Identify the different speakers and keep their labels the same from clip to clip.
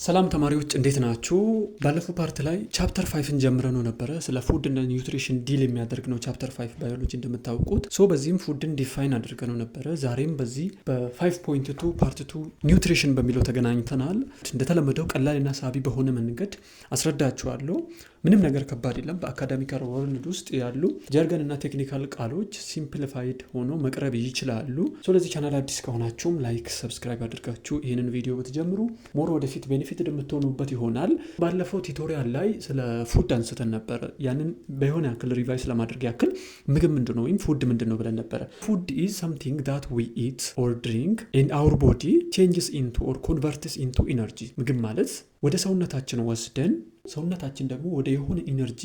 Speaker 1: ሰላም ተማሪዎች እንዴት ናችሁ? ባለፈው ፓርት ላይ ቻፕተር 5ን ጀምረን ነበር። ስለ ፉድ እና ኒውትሪሽን ዲል የሚያደርግ ነው ቻፕተር 5 ባዮሎጂ እንደምታውቁት። በዚህም ፉድን ዲፋይን አድርገን ነበር። ዛሬም በዚህ በ5.2 ፓርት 2 ኒውትሪሽን በሚለው ተገናኝተናል። እንደተለመደው ቀላልና ሳቢ በሆነ መንገድ አስረዳችኋለሁ። ምንም ነገር ከባድ የለም። በአካዳሚካል ወርልድ ውስጥ ያሉ ጀርገን እና ቴክኒካል ቃሎች ሲምፕሊፋይድ ሆኖ መቅረብ ይችላሉ። ለዚህ ቻናል አዲስ ከሆናችሁም ላይክ፣ ሰብስክራይብ አድርጋችሁ ይህንን ቪዲዮ ብትጀምሩ ሞር ወደፊት ቤኔፊት የምትሆኑበት ይሆናል። ባለፈው ቱቶሪያል ላይ ስለ ፉድ አንስተን ነበር። ያንን በሆነ ያክል ሪቫይስ ለማድረግ ያክል ምግብ ምንድነው ወይም ፉድ ምንድነው ብለን ነበረ። ፉድ ኢዝ something that we eat or drink and our body changes into or converts into energy። ምግብ ማለት ወደ ሰውነታችን ወስደን ሰውነታችን ደግሞ ወደ የሆነ ኢነርጂ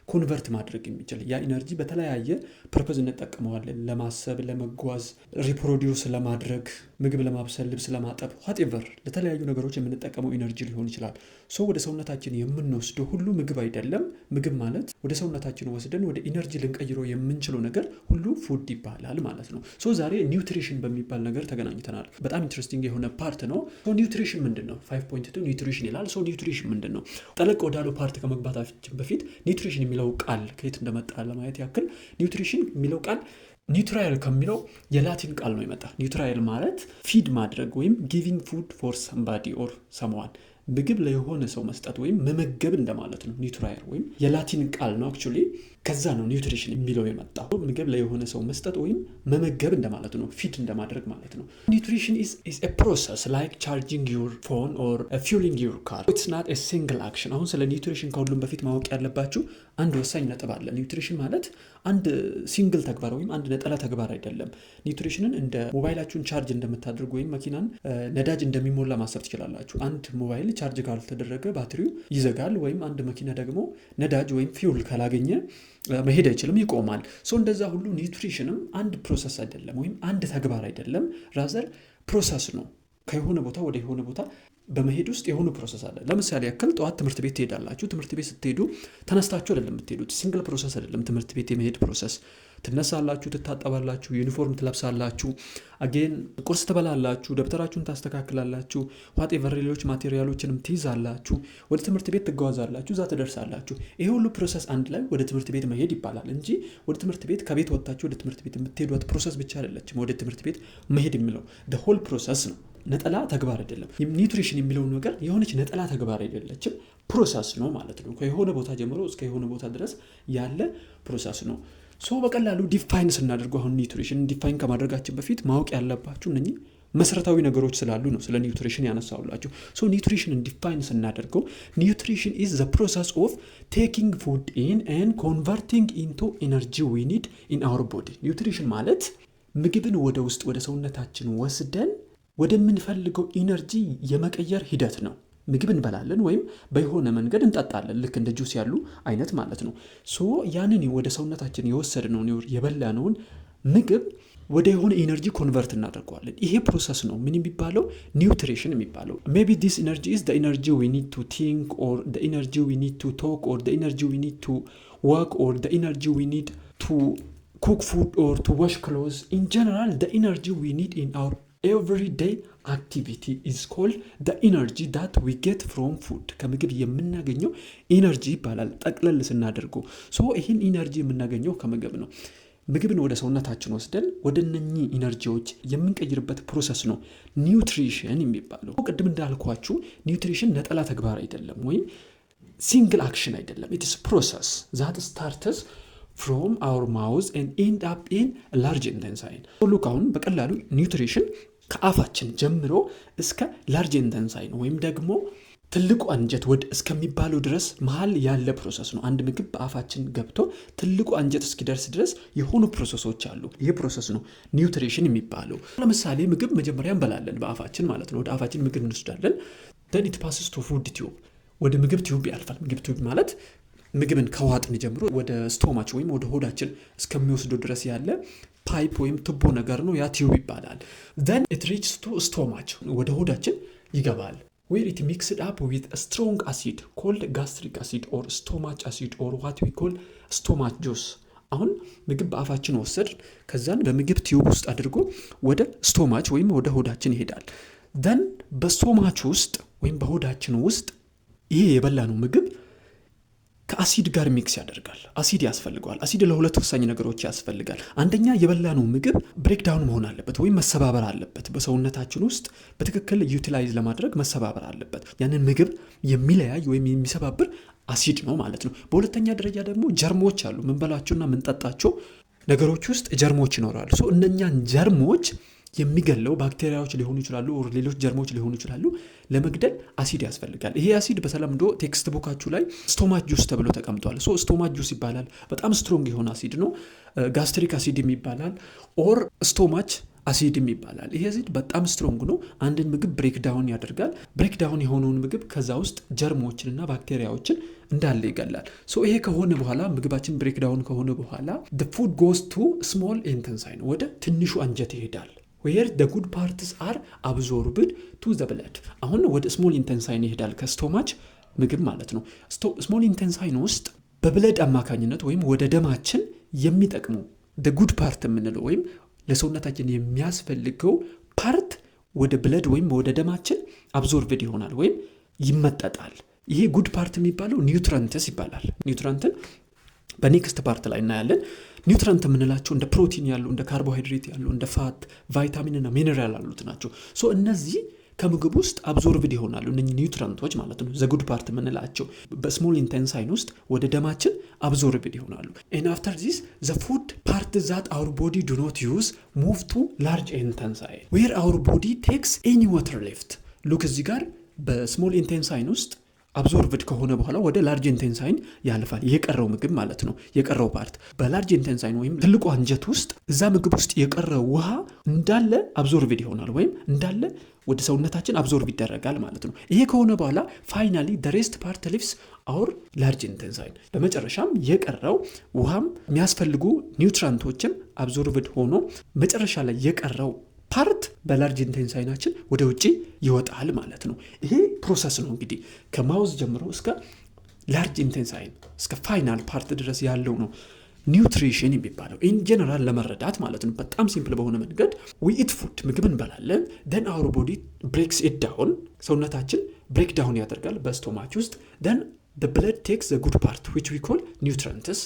Speaker 1: ኮንቨርት ማድረግ የሚችል ያ ኢነርጂ በተለያየ ፐርፐዝ እንጠቀመዋለን። ለማሰብ፣ ለመጓዝ፣ ሪፕሮዲውስ ለማድረግ፣ ምግብ ለማብሰል፣ ልብስ ለማጠብ whatever ለተለያዩ ነገሮች የምንጠቀመው ኢነርጂ ሊሆን ይችላል። ወደ ሰውነታችን የምንወስደው ሁሉ ምግብ አይደለም። ምግብ ማለት ወደ ሰውነታችን ወስደን ወደ ኢነርጂ ልንቀይረው የምንችለው ነገር ሁሉ ፉድ ይባላል ማለት ነው። ዛሬ ኒውትሪሽን በሚባል ነገር ተገናኝተናል። በጣም ኢንትረስቲንግ የሆነ ፓርት ነው። ኒውትሪሽን ምንድነው? 5.2 ኒውትሪሽን ይላል። ኒውትሪሽን ምንድነው? ጠለቅ ወዳለው ፓርት ከመግባታችን በፊት ኒውትሪሽን የሚለው ቃል ከየት እንደመጣ ለማየት ያክል ኒውትሪሽን የሚለው ቃል ኒውትራይል ከሚለው የላቲን ቃል ነው የመጣ። ኒውትራይል ማለት ፊድ ማድረግ ወይም ጊቪንግ ፉድ ፎር ሰምባዲ ኦር ሰምዋን፣ ምግብ ለየሆነ ሰው መስጠት ወይም መመገብ እንደማለት ነው። ኒውትራይል ወይም የላቲን ቃል ነው አክቹሊ። ከዛ ነው ኒውትሪሽን የሚለው የመጣው። ምግብ ለየሆነ ሰው መስጠት ወይም መመገብ እንደማለት ነው፣ ፊድ እንደማድረግ ማለት ነው። ኒውትሪሽን is a process like charging your phone or fueling your car. It's not a single action. አሁን ስለ ኒውትሪሽን ከሁሉም በፊት ማወቅ ያለባችሁ አንድ ወሳኝ ነጥብ አለ። ኒውትሪሽን ማለት አንድ ሲንግል ተግባር ወይም አንድ ነጠላ ተግባር አይደለም። ኒውትሪሽንን እንደ ሞባይላችሁን ቻርጅ እንደምታደርጉ ወይም መኪናን ነዳጅ እንደሚሞላ ማሰብ ትችላላችሁ። አንድ ሞባይል ቻርጅ ካልተደረገ ባትሪው ይዘጋል፣ ወይም አንድ መኪና ደግሞ ነዳጅ ወይም ፊውል ካላገኘ መሄድ አይችልም፣ ይቆማል። እንደዛ ሁሉ ኒውትሪሽንም አንድ ፕሮሰስ አይደለም ወይም አንድ ተግባር አይደለም፣ ራዘር ፕሮሰስ ነው። ከየሆነ ቦታ ወደ የሆነ ቦታ በመሄድ ውስጥ የሆነ ፕሮሰስ አለ። ለምሳሌ ያክል ጠዋት ትምህርት ቤት ትሄዳላችሁ። ትምህርት ቤት ስትሄዱ ተነስታችሁ አይደለም የምትሄዱት። ሲንግል ፕሮሰስ አይደለም ትምህርት ቤት የመሄድ ፕሮሰስ። ትነሳላችሁ፣ ትታጠባላችሁ፣ ዩኒፎርም ትለብሳላችሁ፣ አጌን ቁርስ ትበላላችሁ፣ ደብተራችሁን ታስተካክላላችሁ፣ ዋቴቨር ሌሎች ማቴሪያሎችንም ትይዛላችሁ፣ ወደ ትምህርት ቤት ትጓዛላችሁ፣ እዛ ትደርሳላችሁ። ይሄ ሁሉ ፕሮሰስ አንድ ላይ ወደ ትምህርት ቤት መሄድ ይባላል እንጂ ወደ ትምህርት ቤት ከቤት ወጥታችሁ ወደ ትምህርት ቤት የምትሄዱት ፕሮሰስ ብቻ አይደለችም። ወደ ትምህርት ቤት መሄድ የሚለው the whole process ነው። ነጠላ ተግባር አይደለም። ኒውትሪሽን የሚለው ነገር የሆነች ነጠላ ተግባር አይደለችም፣ ፕሮሰስ ነው ማለት ነው። ከየሆነ ቦታ ጀምሮ እስከ የሆነ ቦታ ድረስ ያለ ፕሮሰስ ነው። በቀላሉ ዲፋይን ስናደርገው አሁን ኒውትሪሽን ዲፋይን ከማድረጋችን በፊት ማወቅ ያለባችሁ እነኚህ መሰረታዊ ነገሮች ስላሉ ነው ስለ ኒውትሪሽን ያነሳውላችሁ። ኒውትሪሽንን ዲፋይን ስናደርገው ኒውትሪሽን is the process of taking food in and converting into energy we need in our body። ኒውትሪሽን ማለት ምግብን ወደ ውስጥ ወደ ሰውነታችን ወስደን ወደምንፈልገው ኢነርጂ የመቀየር ሂደት ነው። ምግብ እንበላለን ወይም በሆነ መንገድ እንጠጣለን፣ ልክ እንደ ጁስ ያሉ አይነት ማለት ነው። ያንን ወደ ሰውነታችን የወሰድነውን የበላነውን ምግብ ወደ የሆነ ኢነርጂ ኮንቨርት እናደርገዋለን። ይሄ ፕሮሰስ ነው ምን የሚባለው? ኒውትሪሽን የሚባለው። maybe this energy is the energy we need to think or the energy we need to talk or the energy we need to work or the energy we need to cook food or to wash clothes. In general, the energy we need in our everyday activity is called the energy that we get from food። ከምግብ የምናገኘው ኢነርጂ ይባላል ጠቅለል ስናደርገው። ይህን ኢነርጂ የምናገኘው ከምግብ ነው። ምግብን ወደ ሰውነታችን ወስደን ወደ እነኚህ ኢነርጂዎች የምንቀይርበት ፕሮሰስ ነው ኒውትሪሽን የሚባለው። ቅድም እንዳልኳችሁ ኒውትሪሽን ነጠላ ተግባር አይደለም ወይም ሲንግል አክሽን አይደለም። it is process that starts from our mouth and end up in a large intestine። አሁን በቀላሉ ኒውትሪሽን ከአፋችን ጀምሮ እስከ ላርጅ ኢንተንሳይን ወይም ደግሞ ትልቁ አንጀት ወደ እስከሚባለው ድረስ መሃል ያለ ፕሮሰስ ነው። አንድ ምግብ በአፋችን ገብቶ ትልቁ አንጀት እስኪደርስ ድረስ የሆኑ ፕሮሰሶች አሉ። ይሄ ፕሮሰስ ነው ኒውትሪሽን የሚባለው። ለምሳሌ ምግብ መጀመሪያ እንበላለን በአፋችን ማለት ነው። ወደ አፋችን ምግብ እንወስዳለን። then it passes to food tube። ወደ ምግብ ቲዩብ ያልፋል። ምግብ ቲዩብ ማለት ምግብን ከዋጥን ጀምሮ ወደ ስቶማች ወይም ወደ ሆዳችን እስከሚወስደው ድረስ ያለ ፓይፕ ወይም ቱቦ ነገር ነው። ያ ቲዩብ ይባላል። then it reaches to stomach። ወደ ሆዳችን ይገባል where it mixed up with a strong acid called gastric acid or stomach acid or what we call stomach juice። አሁን ምግብ በአፋችን ወሰድ ከዛን በምግብ ቲዩብ ውስጥ አድርጎ ወደ ስቶማች ወይም ወደ ሆዳችን ይሄዳል። ደን በስቶማች ውስጥ ወይም በሆዳችን ውስጥ ይሄ የበላነው ምግብ ከአሲድ ጋር ሚክስ ያደርጋል። አሲድ ያስፈልገዋል። አሲድ ለሁለት ወሳኝ ነገሮች ያስፈልጋል። አንደኛ የበላነው ምግብ ብሬክዳውን መሆን አለበት ወይም መሰባበር አለበት። በሰውነታችን ውስጥ በትክክል ዩቲላይዝ ለማድረግ መሰባበር አለበት። ያንን ምግብ የሚለያይ ወይም የሚሰባብር አሲድ ነው ማለት ነው። በሁለተኛ ደረጃ ደግሞ ጀርሞች አሉ። ምንበላቸውና ምንጠጣቸው ነገሮች ውስጥ ጀርሞች ይኖራሉ። እነኛን ጀርሞች የሚገለው ባክቴሪያዎች ሊሆኑ ይችላሉ፣ ሌሎች ጀርሞች ሊሆኑ ይችላሉ። ለመግደል አሲድ ያስፈልጋል። ይሄ አሲድ በተለምዶ ቴክስት ቡካችሁ ላይ ስቶማች ጁስ ተብሎ ተቀምጧል። ስቶማች ጁስ ይባላል። በጣም ስትሮንግ የሆነ አሲድ ነው። ጋስትሪክ አሲድ ይባላል፣ ኦር ስቶማች አሲድ ይባላል። ይሄ አሲድ በጣም ስትሮንግ ነው። አንድን ምግብ ብሬክዳውን ያደርጋል። ብሬክዳውን የሆነውን ምግብ ከዛ ውስጥ ጀርሞችንና ባክቴሪያዎችን እንዳለ ይገላል። ይሄ ከሆነ በኋላ ምግባችን ብሬክዳውን ከሆነ በኋላ the food goes to small intestine ወደ ትንሹ አንጀት ይሄዳል። where the good parts are absorbed to the blood አሁን ወደ small intestine ይሄዳል። ከስቶማች ምግብ ማለት ነው። small intestine ውስጥ በብለድ አማካኝነት ወይም ወደ ደማችን የሚጠቅሙ the good part የምንለው ወይም ለሰውነታችን የሚያስፈልገው ፓርት ወደ ብለድ ወይም ወደ ደማችን አብዞርብድ ይሆናል ወይም ይመጠጣል። ይሄ ጉድ ፓርት የሚባለው ኒውትረንትስ ይባላል። ኒውትረንትን በኔክስት ፓርት ላይ እናያለን። ኒውትረንት የምንላቸው እንደ ፕሮቲን ያሉ፣ እንደ ካርቦሃይድሬት ያሉ፣ እንደ ፋት፣ ቫይታሚን እና ሚነራል ያሉት ናቸው። እነዚህ ከምግብ ውስጥ አብዞርብድ ይሆናሉ። እነኚህ ኒውትረንቶች ማለት ነው ዘጉድ ፓርት የምንላቸው በስሞል ኢንቴንሳይን ውስጥ ወደ ደማችን አብዞርብድ ይሆናሉ። and after this the food part that our body do not use move to large intestine where our body takes any water left look እዚህ ጋር በስሞል ኢንቴንሳይን ውስጥ አብዞርብድ ከሆነ በኋላ ወደ ላርጅ ኢንቴንሳይን ያልፋል። የቀረው ምግብ ማለት ነው። የቀረው ፓርት በላርጅ ኢንቴንሳይን ወይም ትልቁ አንጀት ውስጥ እዛ ምግብ ውስጥ የቀረው ውሃ እንዳለ አብዞርብድ ይሆናል ወይም እንዳለ ወደ ሰውነታችን አብዞርብ ይደረጋል ማለት ነው። ይሄ ከሆነ በኋላ ፋይናሊ the rest part leaves our large intestine በመጨረሻም የቀረው ውሃም የሚያስፈልጉ ኒውትራንቶችም አብዞርብድ ሆኖ መጨረሻ ላይ የቀረው ፓርት በላርጅ ኢንቴንሳይናችን ወደ ውጪ ይወጣል ማለት ነው። ይሄ ፕሮሰስ ነው እንግዲህ ከማውዝ ጀምሮ እስከ ላርጅ ኢንቴንሳይን እስከ ፋይናል ፓርት ድረስ ያለው ነው ኒውትሪሽን የሚባለው ኢን ጀነራል ለመረዳት ማለት ነው። በጣም ሲምፕል በሆነ መንገድ we eat food ምግብ እንበላለን then our body breaks it down ሰውነታችን ብሬክ ዳውን ያደርጋል በስቶማች ውስጥ then the blood takes the good part which we call nutrients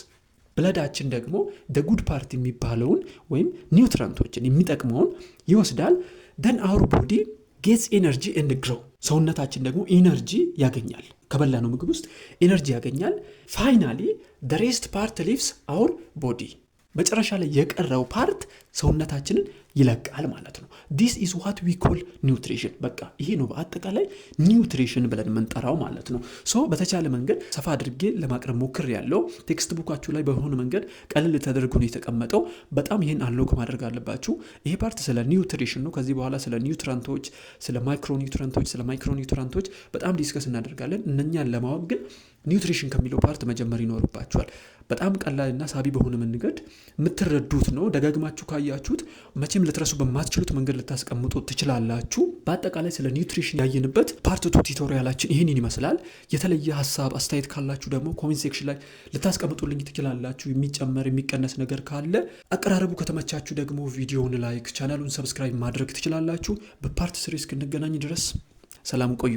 Speaker 1: ብለዳችን ደግሞ the good part የሚባለውን ወይም ኒውትራንቶችን የሚጠቅመውን ይወስዳል then our body gets energy and grow ሰውነታችን ደግሞ ኢነርጂ ያገኛል። ከበላነው ምግብ ውስጥ ኢነርጂ ያገኛል። ፋይናሊ the rest part leaves our body መጨረሻ ላይ የቀረው ፓርት ሰውነታችንን ይለቃል ማለት ነው። this is what we call nutrition በቃ ይሄ ነው በአጠቃላይ ኒውትሪሽን ብለን የምንጠራው ማለት ነው። በተቻለ መንገድ ሰፋ አድርጌ ለማቅረብ ሞክሬያለሁ። ቴክስት ቡካችሁ ላይ በሆነ መንገድ ቀለል ተደርጎ ነው የተቀመጠው። በጣም ይሄን አንሎክ ማድረግ አለባችሁ። ይሄ ፓርት ስለ ኒውትሪሽን ነው። ከዚህ በኋላ ስለ ኒውትራንቶች፣ ስለ ማይክሮኒውትራንቶች በጣም ዲስከስ እናደርጋለን። እነኛን ለማወቅ ግን ኒውትሪሽን ከሚለው ፓርት መጀመር ይኖርባችኋል። በጣም ቀላልና ሳቢ በሆነ መንገድ የምትረዱት ነው። ደጋግማችሁ ካያችሁት መቼም ልትረሱ በማትችሉት መንገድ ልታስቀምጡት ትችላላችሁ። በአጠቃላይ ስለ ኒውትሪሽን ያየንበት ፓርት 2 ቱቶሪያላችን ይህንን ይመስላል። የተለየ ሀሳብ አስተያየት ካላችሁ ደግሞ ኮሜንት ሴክሽን ላይ ልታስቀምጡልኝ ትችላላችሁ። የሚጨመር የሚቀነስ ነገር ካለ አቀራረቡ ከተመቻችሁ ደግሞ ቪዲዮውን ላይክ፣ ቻናሉን ሰብስክራይብ ማድረግ ትችላላችሁ። በፓርት 3 እስክንገናኝ ድረስ ሰላም ቆዩ።